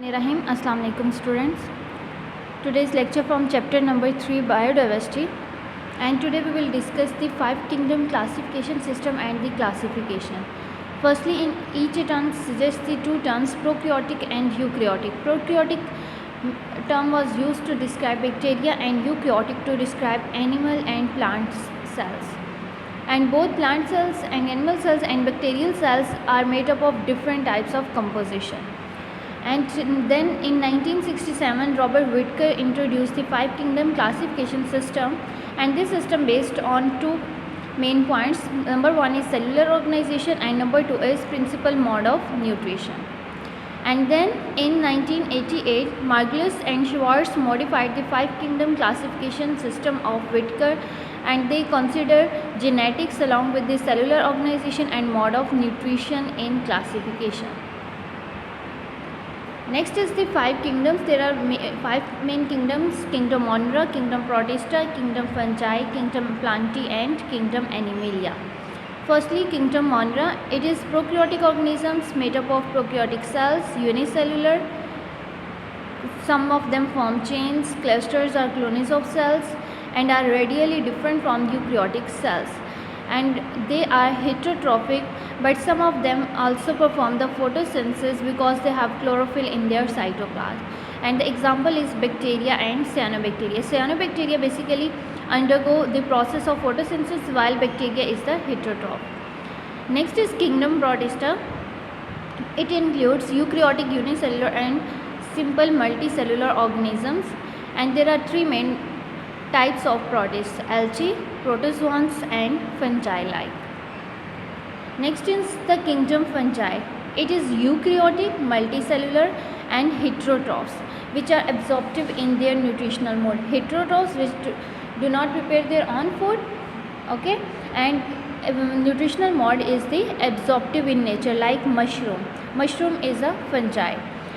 Rahim. Assalamu alaikum students. Today's lecture from chapter number 3 biodiversity, and today we will discuss the 5 kingdom classification system and the classification. Firstly, in each term suggests the two terms prokaryotic and eukaryotic. Prokaryotic term was used to describe bacteria and eukaryotic to describe animal and plant cells. And both plant cells and animal cells and bacterial cells are made up of different types of composition. And then in 1967, Robert Whitaker introduced the 5 kingdom classification system, and this system based on two main points. Number one is cellular organization, and number two is principal mode of nutrition. And then in 1988, Margulis and Schwartz modified the 5 kingdom classification system of Whitaker, and they consider genetics along with the cellular organization and mode of nutrition in classification. Next is the 5 kingdoms. There are 5 main kingdoms: Kingdom Monera, Kingdom Protista, Kingdom Fungi, Kingdom Plantae, and Kingdom Animalia. Firstly, Kingdom Monera. It is prokaryotic organisms made up of prokaryotic cells, unicellular. Some of them form chains, clusters, or colonies of cells, and are radially different from eukaryotic cells. And they are heterotrophic, but some of them also perform the photosynthesis because they have chlorophyll in their cytoplasm. And the example is bacteria and cyanobacteria. Cyanobacteria basically undergo the process of photosynthesis, while bacteria is the heterotroph. Next is Kingdom Protista. It includes eukaryotic unicellular and simple multicellular organisms, and there are three main types of protists: algae, protozoans, and fungi-like. Next is the Kingdom Fungi. It is eukaryotic, multicellular, and heterotrophs, which are absorptive in their nutritional mode. Heterotrophs which do not prepare their own food, okay, and nutritional mode is the absorptive in nature, like mushroom. Mushroom is a fungi,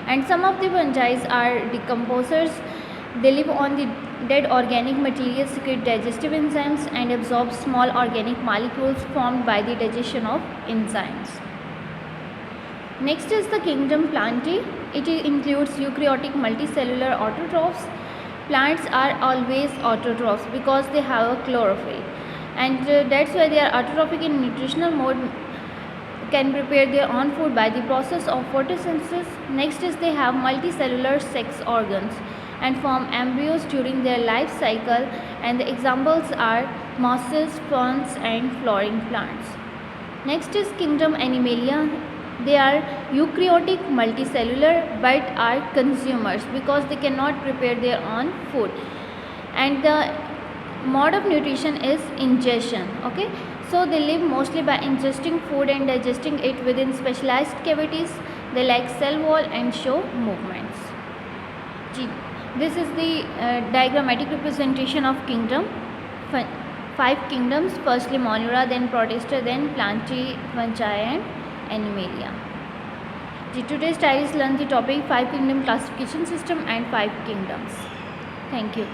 and some of the fungi are decomposers. They live on the dead organic material, secrete digestive enzymes, and absorb small organic molecules formed by the digestion of enzymes. Next is the Kingdom Plantae. It includes eukaryotic multicellular autotrophs. Plants are always autotrophs because they have a chlorophyll, and that's why they are autotrophic in nutritional mode, can prepare their own food by the process of photosynthesis. Next is they have multicellular sex organs and form embryos during their life cycle, and the examples are mosses, ferns, and flowering plants. Next is Kingdom Animalia. They are eukaryotic multicellular but are consumers because they cannot prepare their own food, and the mode of nutrition is ingestion, okay. So they live mostly by ingesting food and digesting it within specialized cavities. They lack cell wall and show movements. This is the diagrammatic representation of kingdom. 5 kingdoms: firstly Monera, then Protista, then Plantae, Fungi, and Animalia. Today's studies learn the topic 5 kingdom classification system and 5 kingdoms. Thank you.